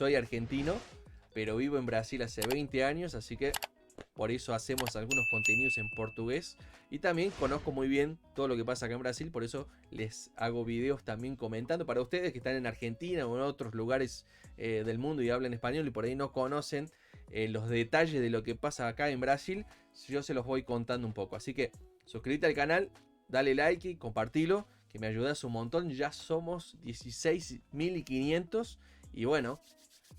Soy argentino, pero vivo en Brasil hace 20 años, así que por eso hacemos algunos contenidos en portugués. Y también conozco muy bien todo lo que pasa acá en Brasil, por eso les hago videos también comentando para ustedes que están en Argentina o en otros lugares del mundo y hablan español y por ahí no conocen los detalles de lo que pasa acá en Brasil. Yo se los voy contando un poco. Así que suscríbete al canal, dale like y compartilo, que me ayudas un montón. Ya somos 16.500 y bueno,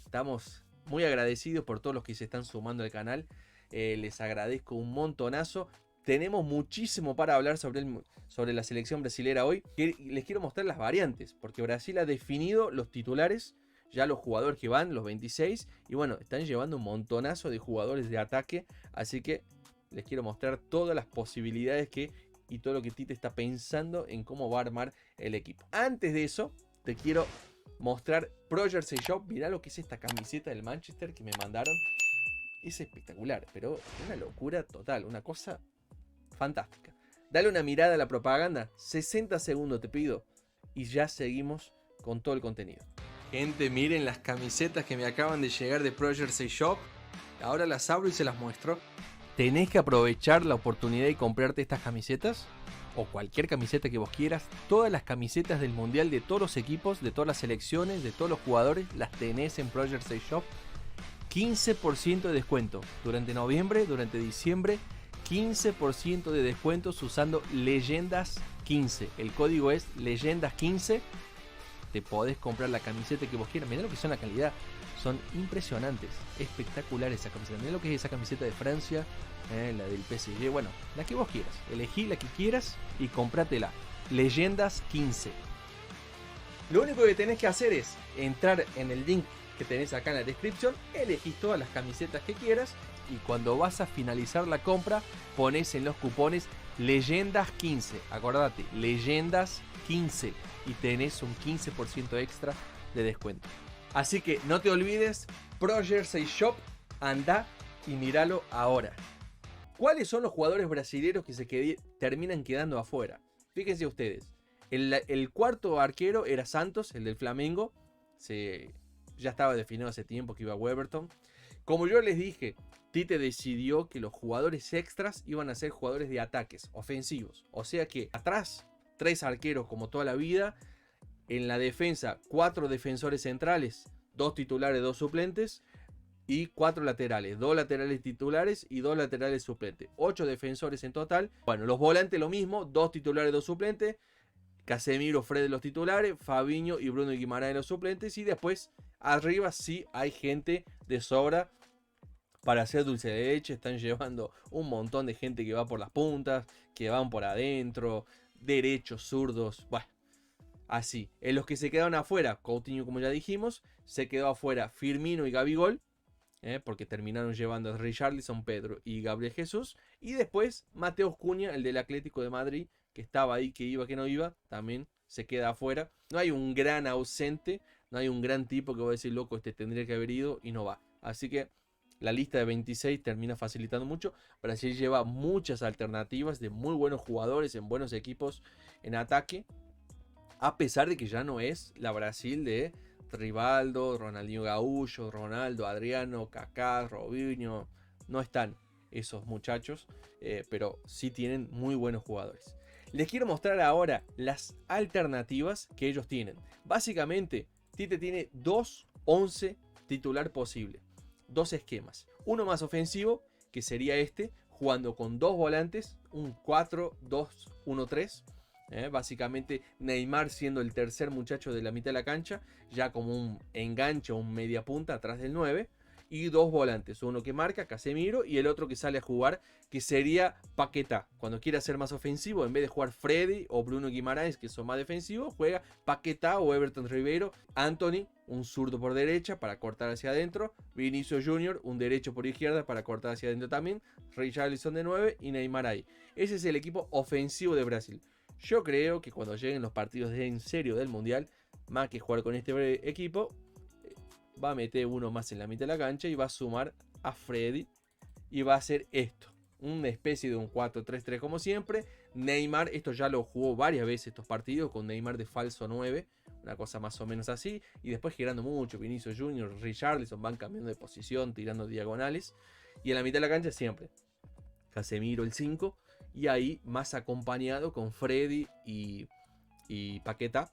estamos muy agradecidos por todos los que se están sumando al canal. Les agradezco un montonazo. Tenemos muchísimo para hablar sobre la selección brasilera hoy. Les quiero mostrar las variantes, porque Brasil ha definido los titulares, ya los jugadores que van, los 26. Y bueno, están llevando un montonazo de jugadores de ataque. Así que les quiero mostrar todas las posibilidades y todo lo que Tite está pensando en cómo va a armar el equipo. Antes de eso, te quiero mostrar Pro Jersey Shop. Mirá lo que es esta camiseta del Manchester que me mandaron. Es espectacular, pero una locura total, una cosa fantástica. Dale una mirada a la propaganda, 60 segundos te pido, y ya seguimos con todo el contenido. Gente, miren las camisetas que me acaban de llegar de Pro Jersey Shop. Ahora las abro y se las muestro. Tenés que aprovechar la oportunidad y comprarte estas camisetas, o cualquier camiseta que vos quieras. Todas las camisetas del mundial de todos los equipos, de todas las selecciones, de todos los jugadores, las tenés en Pro Jersey Shop. 15% de descuento durante noviembre, durante diciembre, 15% de descuentos usando Leyendas 15. El código es Leyendas 15. Te podés comprar la camiseta que vos quieras. Mirá lo que son la calidad. Son impresionantes, espectaculares esa camiseta. Mirá lo que es esa camiseta de Francia, la del PSG. Bueno, la que vos quieras. Elegí la que quieras y comprátela. Leyendas 15. Lo único que tenés que hacer es entrar en el link que tenés acá en la descripción, elegís todas las camisetas que quieras y cuando vas a finalizar la compra pones en los cupones Leyendas 15, acordate, Leyendas 15 y tenés un 15% extra de descuento. Así que no te olvides, Pro Jersey Shop, anda y míralo ahora. ¿Cuáles son los jugadores brasileños que terminan quedando afuera? Fíjense ustedes, el cuarto arquero era Santos, el del Flamengo, ya estaba definido hace tiempo que iba a Everton. Como yo les dije, Tite decidió que los jugadores extras iban a ser jugadores de ataques ofensivos. O sea que atrás, 3 arqueros como toda la vida. En la defensa, 4 defensores centrales, 2 titulares, 2 suplentes. Y 4 laterales, 2 laterales titulares y 2 laterales suplentes. 8 defensores en total. Bueno, los volantes lo mismo, 2 titulares, 2 suplentes. Casemiro, Fred los titulares, Fabinho y Bruno Guimaraes los suplentes. Y después arriba sí hay gente de sobra para hacer dulce de leche. Están llevando un montón de gente que va por las puntas, que van por adentro, derechos, zurdos, bueno, así. En los que se quedaron afuera, Coutinho como ya dijimos, se quedó afuera Firmino y Gabigol, porque terminaron llevando a Richarlison, Pedro y Gabriel Jesús. Y después Mateus Cunha, el del Atlético de Madrid, que estaba ahí, que iba, que no iba, también se queda afuera. No hay un gran ausente, no hay un gran tipo que va a decir, loco, este tendría que haber ido y no va. Así que la lista de 26 termina facilitando mucho. Brasil lleva muchas alternativas de muy buenos jugadores en buenos equipos en ataque. A pesar de que ya no es la Brasil de Rivaldo, Ronaldinho Gaúcho, Ronaldo, Adriano, Kaká, Robinho. No están esos muchachos, pero sí tienen muy buenos jugadores. Les quiero mostrar ahora las alternativas que ellos tienen. Básicamente, Tite tiene 2-11 titular posible. 2 esquemas. Uno más ofensivo, que sería este, jugando con 2 volantes, un 4-2-1-3. Básicamente Neymar siendo el tercer muchacho de la mitad de la cancha, ya como un enganche o un media punta atrás del 9. Y 2 volantes, uno que marca, Casemiro, y el otro que sale a jugar, que sería Paquetá. Cuando quiera ser más ofensivo, en vez de jugar Freddy o Bruno Guimaraes, que son más defensivos, juega Paquetá o Everton Ribeiro. Anthony, un zurdo por derecha para cortar hacia adentro. Vinicius Junior, un derecho por izquierda para cortar hacia adentro también. Richarlison de 9 y Neymar ahí. Ese es el equipo ofensivo de Brasil. Yo creo que cuando lleguen los partidos en serio del Mundial, más que jugar con este equipo, va a meter uno más en la mitad de la cancha y va a sumar a Freddy y va a hacer esto, una especie de un 4-3-3 como siempre. Neymar, esto ya lo jugó varias veces estos partidos con Neymar de falso 9, una cosa más o menos así, y después girando mucho, Vinicius Junior, Richarlison van cambiando de posición, tirando diagonales, y en la mitad de la cancha siempre Casemiro el 5, y ahí más acompañado con Freddy y Paquetá,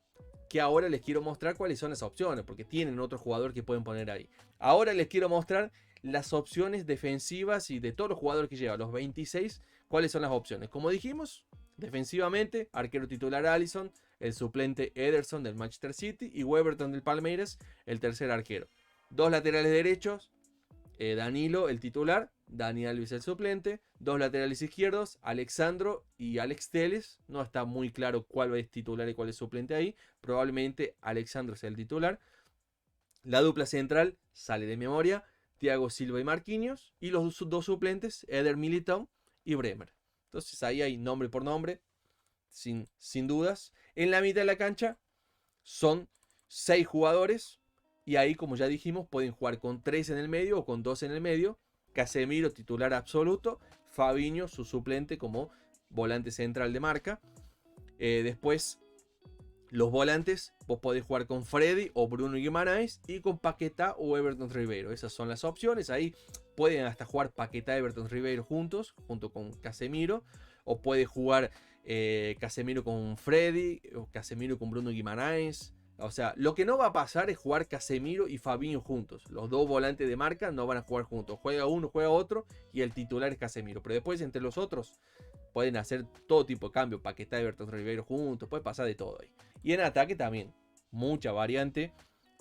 que ahora les quiero mostrar cuáles son las opciones, porque tienen otro jugador que pueden poner ahí. Ahora les quiero mostrar las opciones defensivas y de todos los jugadores que llevan, los 26, cuáles son las opciones. Como dijimos, defensivamente, arquero titular Alisson, el suplente Ederson del Manchester City y Weberton del Palmeiras, el tercer arquero. Dos laterales derechos, Danilo el titular, Dani Alves el suplente, dos laterales izquierdos, Alexandro y Alex Telles. No está muy claro cuál es titular y cuál es suplente ahí. Probablemente Alexandro sea el titular. La dupla central sale de memoria, Thiago Silva y Marquinhos. Y los dos suplentes, Eder Militão y Bremer. Entonces ahí hay nombre por nombre, sin dudas. En la mitad de la cancha son 6 jugadores. Y ahí, como ya dijimos, pueden jugar con 3 en el medio o con 2 en el medio. Casemiro titular absoluto, Fabinho su suplente como volante central de marca. Después los volantes, vos podés jugar con Freddy o Bruno Guimaraes y con Paquetá o Everton Ribeiro. Esas son las opciones. Ahí pueden hasta jugar Paquetá y Everton Ribeiro juntos, junto con Casemiro. O puede jugar Casemiro con Freddy o Casemiro con Bruno Guimaraes. O sea, lo que no va a pasar es jugar Casemiro y Fabinho juntos. Los dos volantes de marca no van a jugar juntos. Juega uno, juega otro y el titular es Casemiro. Pero después entre los otros pueden hacer todo tipo de cambio. Paquetá y Everton Ribeiro juntos. Puede pasar de todo ahí. Y en ataque también. Mucha variante.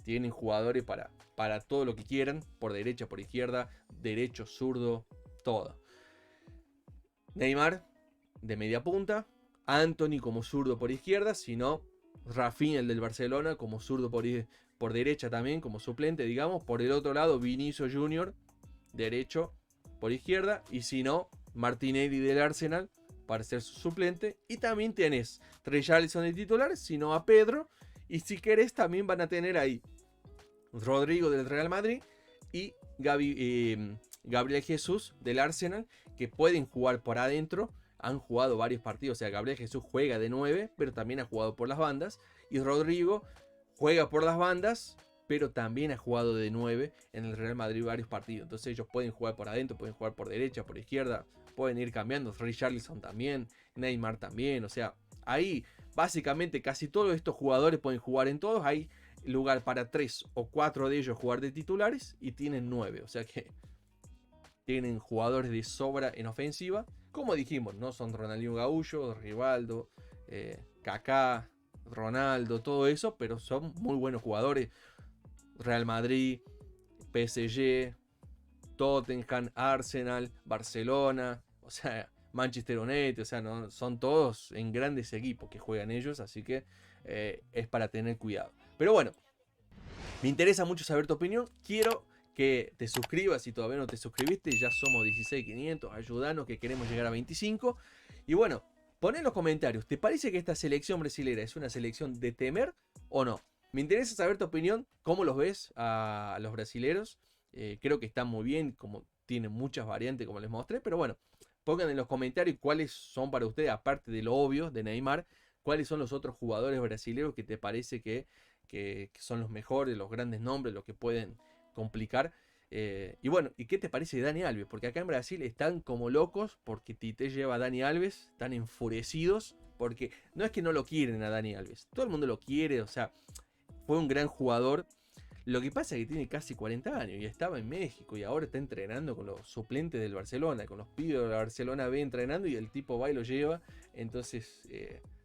Tienen jugadores para todo lo que quieran. Por derecha, por izquierda. Derecho, zurdo. Todo. Neymar de media punta. Anthony como zurdo por izquierda. Si no, Rafinha, el del Barcelona, como zurdo por derecha también, como suplente, digamos. Por el otro lado, Vinicius Junior, derecho por izquierda. Y si no, Martinelli del Arsenal para ser su suplente. Y también tenés Richarlison de titular, si no a Pedro. Y si querés, también van a tener ahí Rodrigo del Real Madrid y Gabriel Jesús del Arsenal, que pueden jugar por adentro. Han jugado varios partidos, o sea, Gabriel Jesús juega de 9, pero también ha jugado por las bandas. Y Rodrigo juega por las bandas, pero también ha jugado de 9 en el Real Madrid varios partidos. Entonces ellos pueden jugar por adentro, pueden jugar por derecha, por izquierda, pueden ir cambiando. Richarlison también, Neymar también. O sea, ahí básicamente casi todos estos jugadores pueden jugar en todos. Hay lugar para 3 o 4 de ellos jugar de titulares y tienen 9. O sea que tienen jugadores de sobra en ofensiva. Como dijimos, no son Ronaldinho Gaúcho, Rivaldo, Kaká, Ronaldo, todo eso, pero son muy buenos jugadores. Real Madrid, PSG, Tottenham, Arsenal, Barcelona, o sea, Manchester United, o sea, no, son todos en grandes equipos que juegan ellos, así que es para tener cuidado. Pero bueno, me interesa mucho saber tu opinión. Quiero que te suscribas si todavía no te suscribiste. Ya somos 16.500. Ayúdanos que queremos llegar a 25. Y bueno, pon en los comentarios. ¿Te parece que esta selección brasilera es una selección de temer o no? Me interesa saber tu opinión. ¿Cómo los ves a los brasileros? Creo que están muy bien. Como tienen muchas variantes como les mostré. Pero bueno, pongan en los comentarios cuáles son para ustedes, aparte de lo obvio de Neymar, cuáles son los otros jugadores brasileños que te parece que son los mejores, los grandes nombres, los que pueden complicar. Y bueno, ¿y qué te parece de Dani Alves? Porque acá en Brasil están como locos porque Tite lleva a Dani Alves, están enfurecidos porque no es que no lo quieren a Dani Alves, todo el mundo lo quiere, o sea, fue un gran jugador. Lo que pasa es que tiene casi 40 años y estaba en México y ahora está entrenando con los suplentes del Barcelona, con los pibes de la Barcelona B entrenando y el tipo va y lo lleva, entonces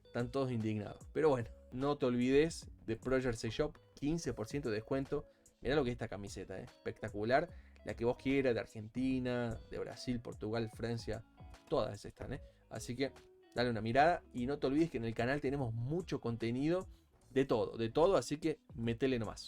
están todos indignados. Pero bueno, no te olvides de Project Shop, 15% de descuento. Mirá lo que es esta camiseta, espectacular. La que vos quieras, de Argentina, de Brasil, Portugal, Francia. Todas están, Así que dale una mirada. Y no te olvides que en el canal tenemos mucho contenido de todo. Así que metele nomás.